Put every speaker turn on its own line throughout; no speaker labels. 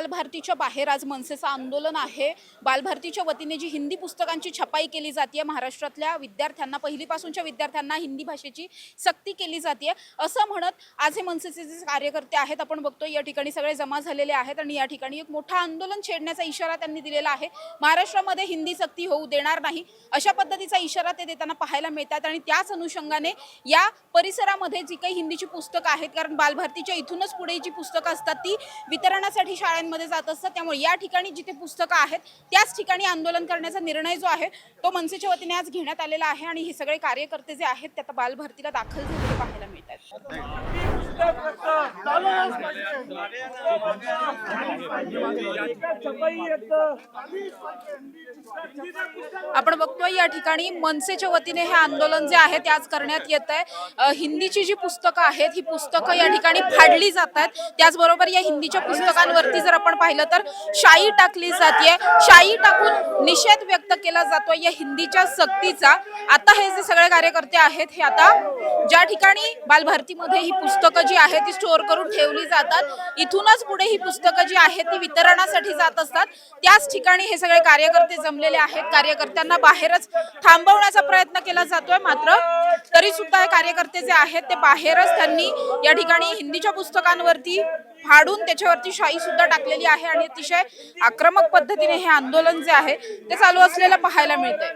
बालभारतीच्या बाहेर आज मनसेचं आंदोलन आहे। बालभारतीच्या वतीने जी हिंदी पुस्तकांची छपाई केली जाते, महाराष्ट्रातल्या विद्यार्थ्यांना, पहिलीपासूनच्या विद्यार्थ्यांना हिंदी भाषेची सक्ती केली जाते असं म्हणत आज हे मनसेचे जे कार्यकर्ते आहेत आपण बघतो या ठिकाणी सगळे जमा झालेले आहेत आणि या ठिकाणी एक मोठा आंदोलन छेडण्याचा इशारा त्यांनी दिलेला आहे। महाराष्ट्रामध्ये हिंदी सक्ती होऊ देणार नाही अशा पद्धतीचा इशारा ते देताना पाहायला मिळतात आणि त्याच अनुषंगाने या परिसरामध्ये जी काही हिंदीची पुस्तकं आहेत, कारण बालभारतीच्या इथूनच पुढे जी पुस्तकं असतात ती वितरणासाठी शाळांमध्ये जात असतात, त्यामुळे या ठिकाणी जिथे पुस्तकं आहेत त्याच ठिकाणी आंदोलन करण्याचा निर्णय जो आहे तो मनसेच्या वतीने आज घेण्यात आलेला आहे आणि हे सगळे कार्यकर्ते जे आहेत ते आता बालभारतीला दाखल झालेले पाहायला मिळतात। आपण बघतोय या ठिकाणी मनसेच्या वतीने हे आंदोलन जे आहे ते आज करण्यात येत आहे। हिंदीची जी पुस्तकं आहेत ही पुस्तकं या ठिकाणी फाडली जातात, त्याचबरोबर या हिंदीच्या पुस्तकांवरती जर आपण पाहिलं तर शाई टाकली जाते, शाई टाकून निषेध व्यक्त केला जातो या हिंदीच्या सक्तीचा। आता हे जे सगळे कार्यकर्ते आहेत हे आता ज्या ठिकाणी बालभारतीमध्ये ही पुस्तकं जी आहेत ती स्टोअर करून ठेवली जातात, इथूनच पुढे ही पुस्तकं जी आहेत ती वितरणासाठी जात असतात, त्याच ठिकाणी हे सगळे कार्यकर्ते जमलेले आहेत। कार्यकर्त्यांना बाहेरच थांबवण्याचा प्रयत्न केला जातोय, मात्र तरी सुद्धा हे कार्यकर्ते जे आहेत ते बाहेरच त्यांनी या ठिकाणी हिंदीच्या पुस्तकांवरती फाडून त्याच्यावरती शाई सुद्धा टाकलेली आहे आणि अतिशय आक्रमक पद्धतीने हे आंदोलन जे आहे ते चालू असलेलं पाहायला मिळतंय।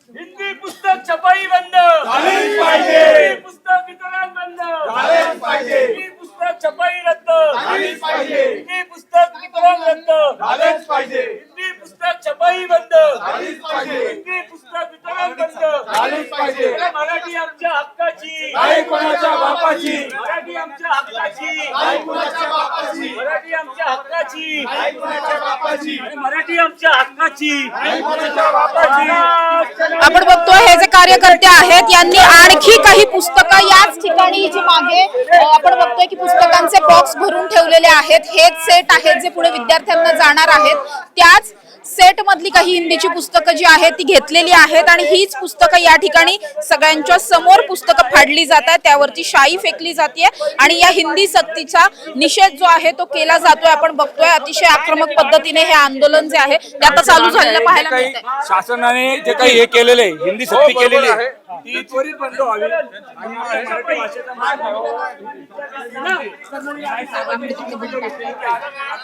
हिंदी पुस्तक छपाई बंद झालीच पाहिजे, हिंदी पुस्तक वितरण बंद झालीच पाहिजे, हिंदी पुस्तक छपाई रद्द झालीच पाहिजे, हिंदी पुस्तक वितरण रद्द झालेच पाहिजे, हिंदी पुस्तक छपाई बंद झालीच पाहिजे, हिंदी पुस्तक वितरण बंद झालीच पाहिजे। मराठी आमच्या हक्काची नाही कोणाच्या बापाची, मराठी आमच्या हक्काची नाही कोणाच्या बापाची, मराठी आमच्या हक्काची नाही कोणाच्या बापाची, मराठी आमच्या हक्काची नाही कोणाच्या बापाची।
आपण बघतोय हे जे कार्यकर्ते आहेत यांनी आणखी काही पुस्तकं याच ठिकाणी जी मागे आपण बघतोय की पुस्तकांचे बॉक्स भरून ठेवलेले आहेत, हेच सेट आहेत जे पुढे विद्यार्थ्यांना जाणार आहेत, त्याच सेट मधली काही हिंदीची पुस्तकं जी आहेत ती घेतलेली आहेत आणि हीच पुस्तकं या ठिकाणी सगळ्यांच्या समोर पुस्तकं फाडली जातात, त्यावरती शाई फेकली जाते आणि या हिंदी सक्तीचा निषेध जो आहे तो केला जातोय। आपण बघतोय अतिशय आक्रमक पद्धतीने हे आंदोलन जे आहे ते आता चालू झालेलं पाहायला मिळतंय।
शासनाने जे काही हे केलेलं आहे, हिंदी सक्ती केलेली आहे ती त्वरित बंद व्हावी आणि मराठी भाषेचा मान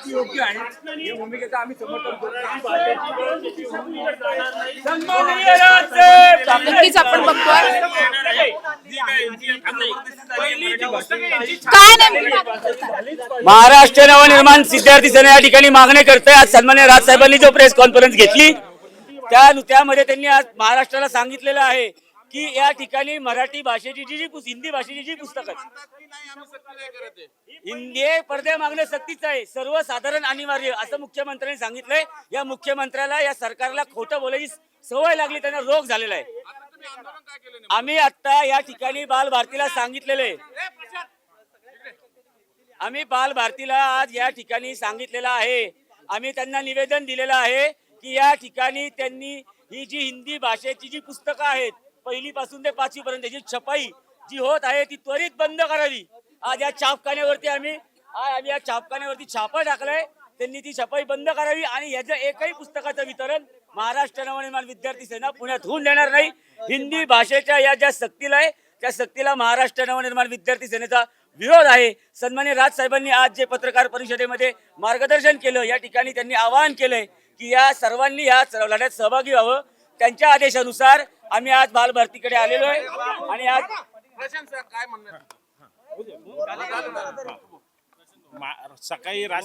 योग्य आहे या भूमिकेचा आम्ही समर्थन करतो।
नक्कीच आपण बघतोय काय नाही
महाराष्ट्र नवनिर्माण विद्यार्थी सेना या ठिकाणी मागणी करते। आज सन्माननीय राज साहेबांनी जो प्रेस कॉन्फरन्स घेतली त्यामध्ये त्यांनी आज महाराष्ट्राला सांगितलेलं आहे की या ठिकाणी मराठी भाषेची जी हिंदी भाषेची जी पुस्तकं हिंदी पडद्या मागणे सक्तीचं आहे, सर्वसाधारण अनिवार्य असं मुख्यमंत्र्यांनी सांगितलंय। या मुख्यमंत्र्याला या सरकारला खोटं बोलायची सवय लागली, त्यांना रोग झालेला आहे। आम्ही आता या ठिकाणी बालभारतीला सांगितलेले आम्ही बालभारतीला आज या ठिकाणी सांगितलेलं आहे, आम्ही त्यांना निवेदन दिलेलं आहे की या ठिकाणी त्यांनी ही जी हिंदी भाषेची जी पुस्तकं आहेत पहिलीपासून ते 5वी पर्यंतची छपाई जी होत आहे ती त्वरित बंद करावी। आज या छापखान्यावरती आम्ही या छापखान्यावरती छापा टाकलाय, त्यांनी ती छपाई बंद करावी आणि याचं एकही पुस्तकाचं वितरण महाराष्ट्र नवनिर्माण विद्यार्थी सेना पुण्यात होऊन देणार नाही। हिंदी भाषेच्या या ज्या सक्तीला आहे त्या सक्तीला महाराष्ट्र नवनिर्माण विद्यार्थी सेनेचा विरोध आहे। सन्माननीय राज साहेबांनी आज जे पत्रकार परिषदेमध्ये मार्गदर्शन केलं या ठिकाणी त्यांनी आवाहन केलंय की या सर्वांनी या लढ्यात सहभागी व्हावं। त्यांच्या आदेशानुसार आम्ही आज बालभारतीकडे आलेलो आहे आणि आज
सकाळी राज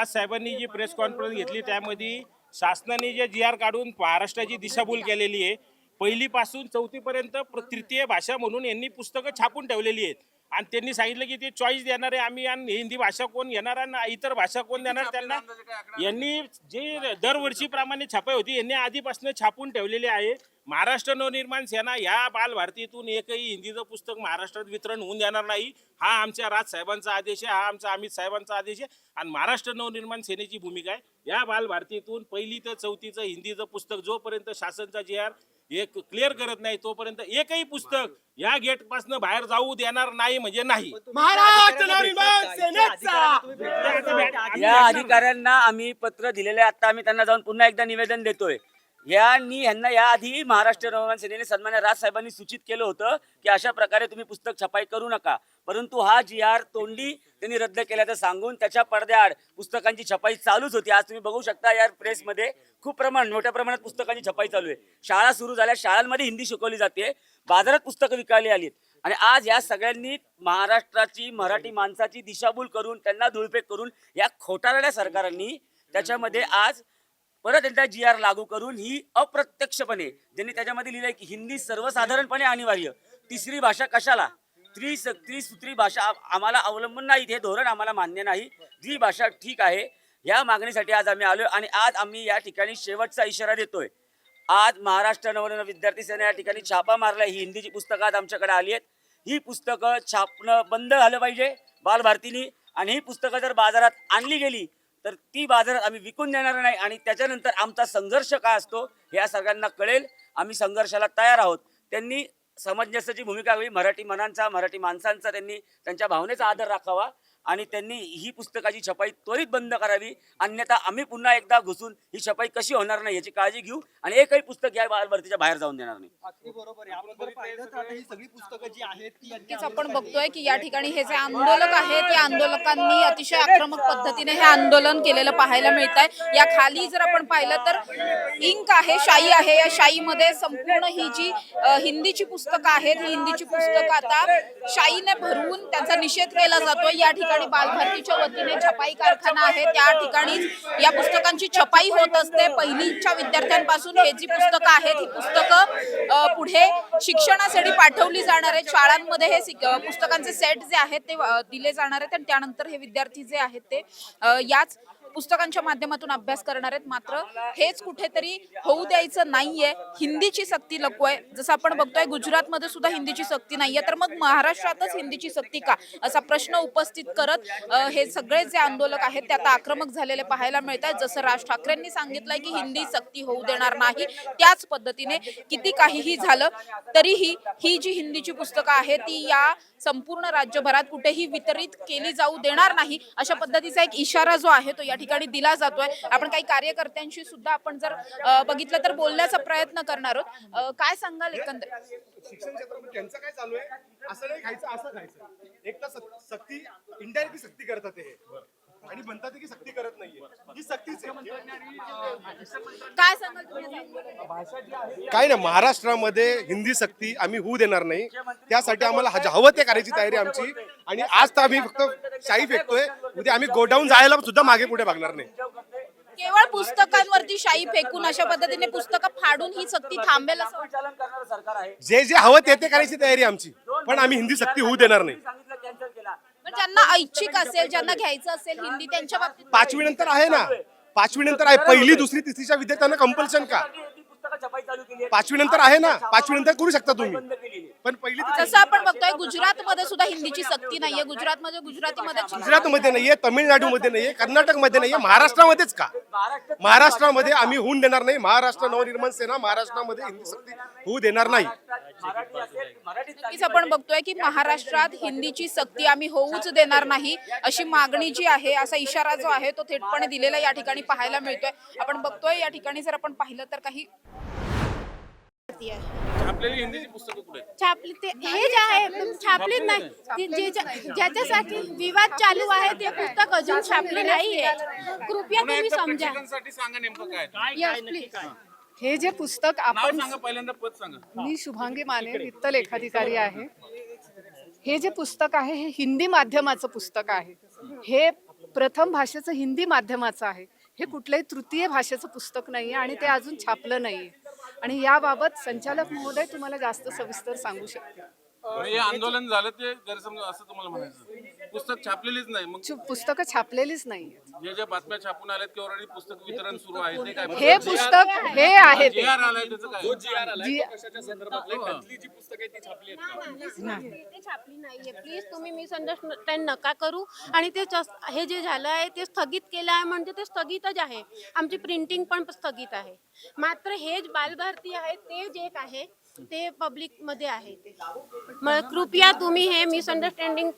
साहेबांनी जी प्रेस कॉन्फरन्स घेतली त्यामध्ये शासनाने जे GR काढून महाराष्ट्राची दिशाभूल केलेली आहे, पहिलीपासून 4थी पर्यंत तृतीय भाषा म्हणून यांनी पुस्तकं छापून ठेवलेली आहेत आणि त्यांनी सांगितलं की ते चॉईस देणार आहे आम्ही आणि हिंदी भाषा कोण घेणार आणि इतर भाषा कोण देणार त्यांना। यांनी जे दरवर्षीप्रमाणे छापाई होती यांनी आधीपासून छापून ठेवलेली आहे। महाराष्ट्र नवनिर्माण सेना ह्या बालभारतीतून एकही हिंदीचं पुस्तक महाराष्ट्रात वितरण होऊन देणार नाही. हा आमच्या राजसाहेबांचा आदेश आहे, हा आमचा अमित साहेबांचा आदेश आहे आणि महाराष्ट्र नवनिर्माण सेनेची भूमिका आहे या बालभारतीतून 1ली ते 4थीचं हिंदीचं पुस्तक जोपर्यंत शासनचा GR एक क्लिअर करत नाही तोपर्यंत एकही पुस्तक या गेट पासून बाहेर जाऊ देणार नाही म्हणजे नाही.
महाराष्ट्र नवनिर्माण सेनेचा
या अधिकाऱ्यांना आम्ही पत्र दिलेले आहे. आता आम्ही त्यांना जाऊन पुन्हा एकदा निवेदन देतोय. यांना याआधी महाराष्ट्र नवनिर्माण सेनेने सन्मान्य राजसाहेबांनी सूचित केलं होतं की अशा प्रकारे तुम्ही पुस्तक छपाई करू नका, परंतु हा GR तोंडी त्यांनी रद्द केल्याचं सांगून त्याच्या पडद्याआड पुस्तकांची छपाई चालूच होती. आज तुम्ही बघू शकता या प्रेसमध्ये खूप मोठ्या प्रमाणात पुस्तकांची छपाई चालू आहे. शाळा सुरू झाल्या, शाळांमध्ये हिंदी शिकवली जाते, बाजारात पुस्तकं विकायला आलीत आणि आज या सगळ्यांनी महाराष्ट्राची मराठी माणसाची दिशाभूल करून त्यांना धुळफेक करून या खोटारड्या सरकारांनी त्याच्यामध्ये आज परत एकदा GR लागू करून ही अप्रत्यक्षपणे ज्यांनी त्याच्यामध्ये लिहिलंय की हिंदी सर्वसाधारणपणे अनिवार्य, तिसरी भाषा कशाला, त्रिसूत्री भाषा आम्हाला अवलंबून नाही, हे धोरण आम्हाला मान्य नाही, द्विभाषा ठीक आहे. या मागणीसाठी आज आम्ही आलोय आणि आज आम्ही या ठिकाणी शेवटचा इशारा देतोय. आज महाराष्ट्र नवनिर्माण विद्यार्थी सेना या ठिकाणी छापा मारलाय. ही हिंदीची पुस्तकं आज आमच्याकडे आली आहेत. ही पुस्तकं छापणं बंद झालं पाहिजे बालभारतीनी आणि ही पुस्तकं जर बाजारात आणली गेली तर ती बाजारात आम्ही विकून देणार नाही आणि त्याच्यानंतर आमचा संघर्ष काय असतो हे या सगळ्यांना कळेल. आम्ही संघर्षाला तयार आहोत. त्यांनी समंजसाची भूमिका घ्यावी, मराठी मनांचा मराठी माणसांचा त्यांनी त्यांच्या भावनेचा आदर राखावा आणि त्यांनी ही पुस्तकाची छपाई त्वरित बंद करावी, अन्यथा आम्ही पुन्हा एकदा घुसून ही छपाई कशी होणार नाही याची काळजी घेऊ आणि एकही पुस्तक या बालभारतीच्या बाहेर जाऊन देणार नाही.
अगदी बरोबर आहे. आपण जर पाहिलं तर आता ही सगळी पुस्तकं जी आहेत ती
नक्कीच आपण बघतोय की या ठिकाणी हे जे आंदोलक आहेत या आंदोलकांनी अतिशय आक्रमक पद्धतीने हे आंदोलन केलेलं पाहायला मिळत आहे. या खाली जर आपण पाहिलं तर इंक आहे, शाई आहे. या शाईमध्ये संपूर्ण ही जी हिंदीची पुस्तकं आहेत ही हिंदीची पुस्तकं आता शाईने भरवून त्यांचा निषेध केला जातोय. या ठिकाणी बालभारतीच्या वतीने छपाई कारखाना आहे, त्या ठिकाणी या पुस्तकांची छपाई होत असते. पहिलीच्या विद्यार्थ्यांपासून हे जी पुस्तकं आहेत ही पुस्तकं पुढे शिक्षणासाठी पाठवली जाणार आहेत. शाळांमध्ये हे पुस्तकांचे सेट जे आहेत ते दिले जाणार आहेत आणि त्यानंतर हे विद्यार्थी जे आहेत ते याच पुस्तकांच्या माध्यमातून अभ्यास करणार आहेत. मात्र हेच कुठेतरी होऊ द्यायचं नाहीये. हिंदीची सक्ती नको आहे. जसं आपण बघतोय गुजरातमध्ये सुद्धा हिंदीची सक्ती नाहीये, तर मग महाराष्ट्रातच हिंदीची सक्ती का असा प्रश्न उपस्थित करत हे सगळे जे आंदोलक आहेत ते आता आक्रमक झालेले पाहायला मिळत आहेत. जसं राज ठाकरेंनी सांगितलंय की हिंदी सक्ती होऊ देणार नाही, त्याच पद्धतीने किती काहीही झालं तरीही ही जी हिंदीची पुस्तकं आहेत ती या संपूर्ण राज्यभरात कुठेही वितरित केली जाऊ देणार नाही, अशा पद्धतीचा एक इशारा जो आहे तो या ठिकाणी दिला जातोय. आपण काही कार्यकर्त्यांशी सुद्धा आपण जर बघितलं तर बोलण्याचा प्रयत्न करणार आहोत. काय सांगाल एकंदरीत
शिक्षण क्षेत्रामध्ये त्यांचं काय चालू आहे? असं नाही खायचं, असं खायचं. एक तर सक्ती इनडायरेक्टली सक्ती करतात हे आणि म्हणतात की सक्ती करत नाहीये, ही सक्तीच आहे.
काय सांगाल तुम्ही?
काय ना, महाराष्ट्रामध्ये हिंदी सक्ती आम्ही होऊ देणार नाही. त्यासाठी आम्हाला हवं ते करायची तयारी आमची आणि आज तर आम्ही फक्त शाई फेकतोय, उद्या आम्ही गोडाऊन जायला सुद्धा मागे पुढे बघणार नाही.
केवळ पुस्तकांवरती शाई फेकून अशा पद्धतीने पुस्तकं फाडून ही सक्ती थांबेल असं वाटतं?
जे जे हवं ते करायची तयारी आमची, पण आम्ही हिंदी सक्ती होऊ देणार नाही.
पण ज्यांना ऐच्छिक असेल, ज्यांना घ्यायचं असेल हिंदी, त्यांच्या बाबतीत
5वी नंतर आहे ना, 5वी नंतर आहे. पहिली दुसरी तिसरीच्या विद्यार्थ्यांना कंपल्शन का? 5वी नंतर आहे ना, 5वी नंतर करू शकता तुम्ही, पण पहिली
जसं आपण बघतोय गुजरातमध्ये सुद्धा हिंदीची सक्ती नाहीये. गुजरातमध्ये गुजरातीमध्ये
गुजरातमध्ये नाहीये, तामिळनाडूमध्ये नाहीये, कर्नाटकमध्ये नाहीये, महाराष्ट्रामध्येच का? महाराष्ट्रामध्ये आम्ही होऊन देणार नाही. महाराष्ट्र नवनिर्माण सेना महाराष्ट्रामध्ये हिंदी सक्ती होऊ देणार नाही.
नक्कीच आपण बघतोय की महाराष्ट्रात हिंदीची सक्ती आम्ही होऊच देणार नाही अशी मागणी जी आहे, असा इशारा जो आहे तो थेटपणे दिलेला या ठिकाणी पाहायला मिळतोय. आपण बघतोय या ठिकाणी जर आपण पाहिलं तर काही
छापलेली हिंदीची पुस्तकं कुठे आहेत?
छापली ते हे जे आहे छापलीच नाही. ज्याच्यासाठी विवाद चालू आहे ते पुस्तक अजून छापले नाहीये. कृपया तुम्ही समजा.
सांगा नेमकं काय.
Yes, please.
हे जे पुस्तक
नाव
आपण
सांगा, पहिल्यांदा पद सांगा.
मी शुभांगी माने, वित्त लेखाधिकारी आहे. हे जे पुस्तक आहे हे हिंदी माध्यमाचं पुस्तक आहे. हे प्रथम भाषेचं हिंदी माध्यमाचं आहे. हे कुठल्याही तृतीय भाषेचं पुस्तक नाहीये आणि ते अजून छापलं नाहीये आणि याबाबत संचालक महोदय तुम्हाला जास्त सविस्तर सांगू शकते.
हे आंदोलन झालं ते गैरसमज असं तुम्हाला म्हणायचं? पुस्तक छापलेलीच नाही. मग
पुस्तकं छापलेलीच नाही.
जे जे बातम्या छापून आल्यात की ऑलरेडी पुस्तक वितरण सुरू आहे ते काय
हे पुस्तक हे आहे ते.
JR आलाय त्याचं काय?
ते छापली नाहीये. प्लीज तुम्ही मिसअंडरस्टँड नका करू. आणि ते हे जे झालं आहे ते स्थगित केलं आहे म्हणजे ते स्थगितच आहे. आमची प्रिंटिंग पण स्थगित आहे. मात्र हे बालभारती आहे ते जे एक आहे ते पब्लिक मध्ये आहे ते. मग कृपया तुम्ही हे मिसअंडरस्टँडिंग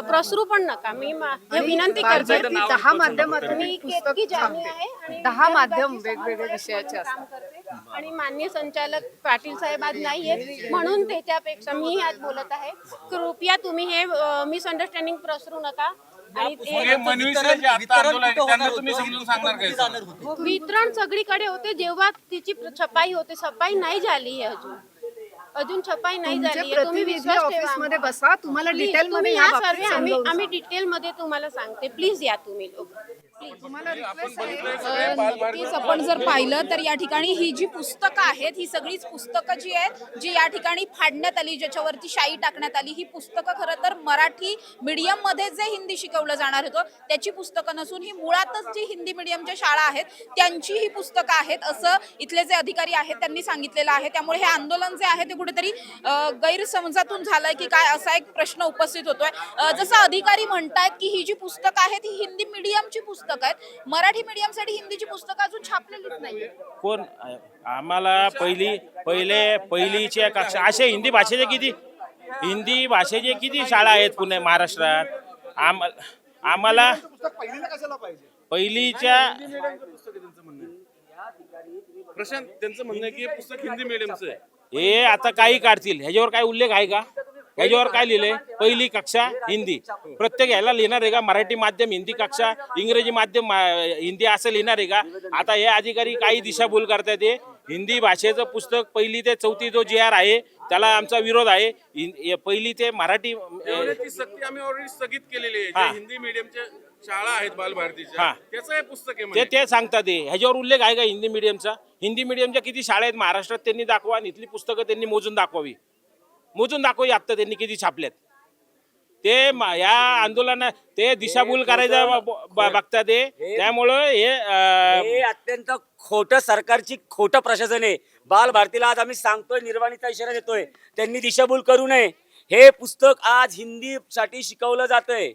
प्रसरू पण नका. मी हे विनंती करते.
बालभारती 10 माध्यमातून
मी
पुस्तक
केतकी जानी
छापते.
आहे आणि
10 माध्यम
बालभारती
वेगवेगळ्या विषयाचे
काम
असतात.
करते. आणि माननीय संचालक पाटील साहेब आज नाहीये म्हणून त्याच्यापेक्षा मी आज बोलत आहे. कृपया तुम्ही हे मिसअंडरस्टँडिंग प्रसरू नका. आणि
मग हे मनविषय जे आता आंदोलन आहे त्यांना तुम्ही समजून सांगणार काय?
वितरण सगळीकडे होते जेव्हा तिची छपाई होते. छपाई नाही झाली आहे अजून छपाई नाही
तुमचे
झाली आहे. तुम्ही
प्रतिनिधी
विश्वास
ऑफिस
ठेवा.
मध्ये बसा, तुम्हाला
Please,
डिटेल मध्ये
तुम्ही
या
या
बाबतीत
सर्वे
समजावून
आम्ही डिटेल मध्ये तुम्हाला सांगते. प्लीज या तुम्ही लोक.
तुम्हाला request आहे.
नक्कीच आपण जर पाहिलं तर या ठिकाणी ही जी पुस्तकं आहेत ही सगळीच पुस्तकं जी आहेत जी या ठिकाणी फाडण्यात आली, ज्याच्यावरती शाई टाकण्यात आली, ही पुस्तकं खरं तर मराठी मीडियम मध्ये जे हिंदी शिकवलं जाणार होतं त्याची पुस्तकं नसून ही मुळातच जी हिंदी मीडियमच्या शाळा आहेत त्यांची ही पुस्तकं आहेत असं इथले जे अधिकारी आहेत त्यांनी सांगितलेलं आहे. त्यामुळे हे आंदोलन जे आहे ते कुठेतरी गैरसमजातून झालंय की काय असा एक प्रश्न उपस्थित होतोय. जसं अधिकारी म्हणतायत की ही जी पुस्तकं आहेत ही हिंदी मीडियमची पुस्तकं आहेत. मराठी मीडियम साठी हिंदीची पुस्तकं अजून छापलेलीच नाही.
कोण आम्हाला पहिलीच्या कक्षा असे हिंदी भाषेचे किती शाळा आहेत पुणे महाराष्ट्रात? आम्हाला
पुस्तक पहिलीला कशाला पाहिजे?
पहिलीच्या
प्रशांत त्यांचं म्हणणं आहे की हे पुस्तक हिंदी मीडियमचं आहे.
हे आता काही काढतील ह्याच्यावर काय उल्लेख आहे का? ह्याच्यावर काय लिहिलंय? पहिली कक्षा हिंदी. प्रत्येक ह्याला लिहिणार आहे का मराठी माध्यम हिंदी कक्षा, इंग्रजी माध्यम हिंदी असं लिहिणार आहे का? आता हे अधिकारी काही दिशाभूल करतात. हे हिंदी भाषेचं पुस्तक 1ली ते 4थी जो JR आहे त्याला आमचा विरोध आहे. 1ली ते मराठी
ती सक्ती आम्ही ऑलरेडी स्थगित केलेली आहे.
हा.
जे हिंदी मीडियमच्या शाळा आहेत बालभारतीच्या
हा.
त्याचं हे पुस्तक आहे
ते
म्हणजे.
ते सांगतात. ह्याच्यावर उल्लेख आहे का हिंदी मीडियमचा? हिंदी मीडियमच्या किती शाळा आहेत महाराष्ट्रात त्यांनी दाखवा आणि इथली पुस्तकं त्यांनी मोजून दाखवावी. मोजून दाखवावी आत्ता त्यांनी किती छापल्यात ते. या आंदोलनात ते दिशाभूल करायचं बघतात ते. त्यामुळं
हे अत्यंत खोटं सरकारची खोटं प्रशासन आहे. बाल भारतीला आज आम्ही सांगतोय, निर्वाणीचा इशारा देतोय, त्यांनी दिशाभूल करू नये. हे पुस्तक आज हिंदीसाठी शिकवलं जातंय.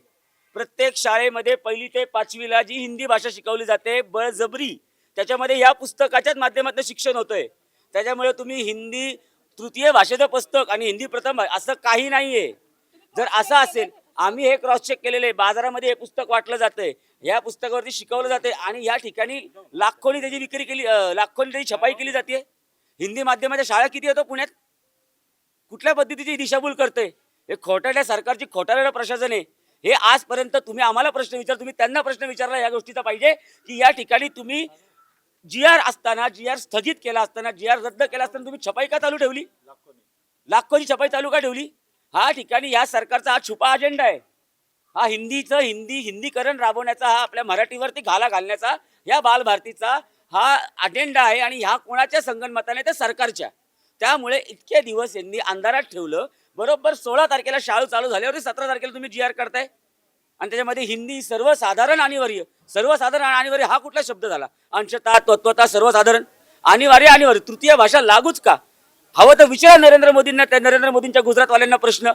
प्रत्येक शाळेमध्ये 1ली ते 5वीला जी हिंदी भाषा शिकवली जाते बळजबरी त्याच्यामध्ये या पुस्तकाच्याच माध्यमातून शिक्षण होतंय. त्याच्यामुळे तुम्ही हिंदी तृतीय भाषेचं पुस्तक आणि हिंदी प्रथम असं काही नाहीये. जर असं असेल, आम्ही हे क्रॉस चेक केलेलं आहे. बाजारामध्ये हे पुस्तक वाटलं जातंय, या पुस्तकावरती शिकवलं जाते आणि या ठिकाणी लाखोनी त्याची विक्री केली, लाखोनी त्याची छपाई केली जाते. हिंदी माध्यमाच्या शाळा किती येतो पुण्यात? कुठल्या पद्धतीची दिशाभूल करते? हे खोटारड्या सरकारची खोटारड्या प्रशासन आहे. हे आजपर्यंत तुम्ही आम्हाला प्रश्न विचार, तुम्ही त्यांना प्रश्न विचारला या गोष्टीचा पाहिजे की या ठिकाणी तुम्ही JR असताना, JR स्थगित केला असताना, JR रद्द केला असताना तुम्ही छपाई का चालू ठेवली? लाखोची छपाई चालू का ठेवली? हा ठिकाणी या सरकारचा हा छुपा अजेंडा आहे. हा हिंदीकरण राबवण्याचा, हा आपल्या मराठीवरती घाला घालण्याचा या बालभारतीचा हा अजेंडा आहे. आणि ह्या कोणाच्या संगनमताने? तर सरकारच्या. त्यामुळे इतके दिवस यांनी अंधारात ठेवलं. बरोबर 16 तारखेला शाळा चालू झाल्यावरती 17 तारखेला तुम्ही JR करताय आणि त्याच्यामध्ये हिंदी सर्वसाधारण अनिवार्य. सर्वसाधारण अनिवार्य हा कुठला शब्द झाला? अंशतः, तत्वतः, सर्वसाधारण, अनिवार्य. तृतीय भाषा लागूच का? हवं तर विचारा नरेंद्र मोदींना, त्या नरेंद्र मोदींच्या गुजरातवाल्यांना प्रश्न,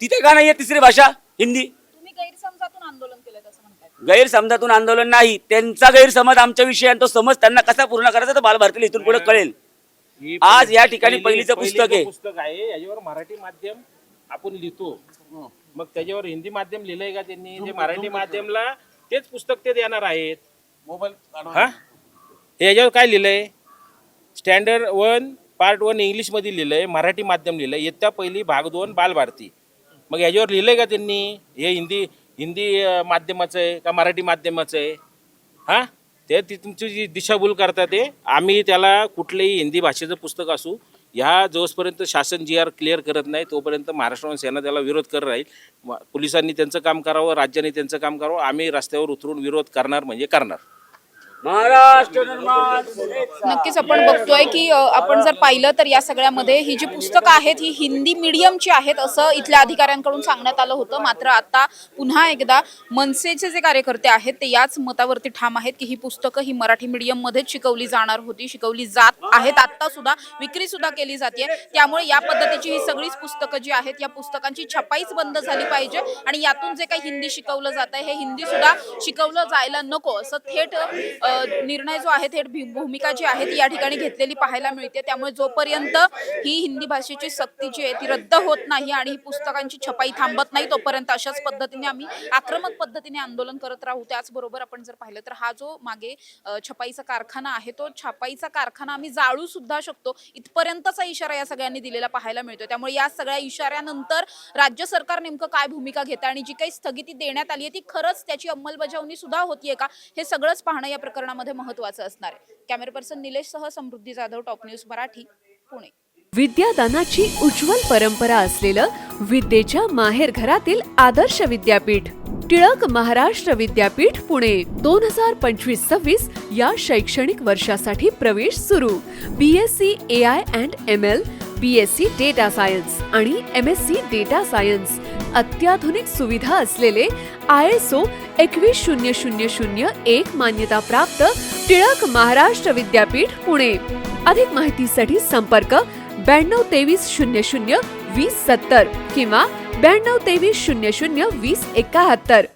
तिथे का नाहीये तिसरी भाषा हिंदी?
तुम्ही गैरसमजातून आंदोलन केलं असं म्हणताय.
गैरसमजातून आंदोलन नाही, त्यांचा गैरसमज आमच्या विषयी आणि तो समज त्यांना कसा पूर्ण करायचा तर बालभारतीला इथून पुढे कळेल. आज या ठिकाणी पहिलीचं पुस्तक
आहे. याच्यावर मराठी माध्यम आपण लिहितो, मग त्याच्यावर हिंदी माध्यम लिहिलंय का त्यांनी? जे मराठी माध्यमला तेच पुस्तक ते देणार आहेत.
मोबाईल
हा, याच्यावर काय लिहिलंय? स्टँडर्ड 1 पार्ट 1 इंग्लिशमध्ये लिहिलंय, मराठी माध्यम लिहिलंय, इयत्ता 1 भाग 2 बालभारती. मग याच्यावर लिहिलंय का त्यांनी हे हिंदी माध्यमाचं आहे का मराठी माध्यमाचं आहे? हा, ते तुमची जी दिशाभूल करतात ते. आम्ही त्याला कुठलंही हिंदी भाषेचं पुस्तक असू, ह्या जोपर्यंत शासन JR क्लिअर करत नाही तोपर्यंत महाराष्ट्र सेना त्याला विरोध करत राहील. पोलिसांनी त्यांचं काम करावं, राज्याने त्यांचं काम करावं. आम्ही रस्त्यावर उतरून विरोध करणार म्हणजे करणार.
महाराष्ट्र निर्माण सेनेचा.
नक्कीच आपण बघतोय की आपण जर पाहिलं तर या सगळ्यामध्ये ही जी पुस्तकं आहेत ही हिंदी मीडियमची आहेत असं इथल्या अधिकाऱ्यांकडून सांगण्यात आलं होतं. मात्र आता पुन्हा एकदा मनसेचे जे कार्यकर्ते आहेत ते याच मतावरती ठाम आहेत की ही पुस्तकं ही मराठी मीडियम मध्येच शिकवली जाणार होती, शिकवली जात आहेत, आता सुद्धा विक्री सुद्धा केली जाते. त्यामुळे या पद्धतीची ही सगळीच पुस्तकं जी आहेत या पुस्तकांची छपाईच बंद झाली पाहिजे आणि यातून जे काही हिंदी शिकवलं जात आहे हे हिंदी सुद्धा शिकवलं जायला नको असं थेट निर्णय जो आहे थेट भूमिका जी आहे ती या ठिकाणी घेतलेली पाहायला मिळते. त्यामुळे जोपर्यंत ही हिंदी भाषेची सक्ती जी आहे ती रद्द होत नाही आणि ही पुस्तकांची छपाई थांबत नाही तोपर्यंत अशाच पद्धतीने आम्ही आक्रमक पद्धतीने आंदोलन करत राहू. त्याचबरोबर आपण जर पाहिलं तर हा जो मागे छपाईचा कारखाना आहे तो छपाईचा कारखाना आम्ही जाळू सुद्धा शकतो इथपर्यंतचा इशारा या सगळ्यांनी दिलेला पाहायला मिळतो. त्यामुळे या सगळ्या इशाऱ्यानंतर राज्य सरकार नेमकं काय भूमिका घेतं आणि जी काही स्थगिती देण्यात आली आहे ती खरंच त्याची अंमलबजावणी सुद्धा होतीये का हे सगळंच पाहणं या प्रकरणामध्ये महत्त्वाचं असणार आहे. कॅमेरा पर्सन निलेश सह समृद्धी जाधव, टॉप न्यूज मराठी, पुणे.
विद्यादानाची उज्ज्वल परंपरा असलेलं विद्येच्या माहेरघरातील आदर्श विद्यापीठ टिळक महाराष्ट्र विद्यापीठ पुणे 2025-26 या शैक्षणिक वर्षासाठी प्रवेश सुरू. BSc AI and ML, BSc data science आणि MSc डेटा सायन्स. अत्याधुनिक सुविधा असलेले ISO 21001 मान्यताप्राप्त टिळक महाराष्ट्र विद्यापीठ पुणे. अधिक माहितीसाठी संपर्क 922300 2070 किंवा 922300 2071.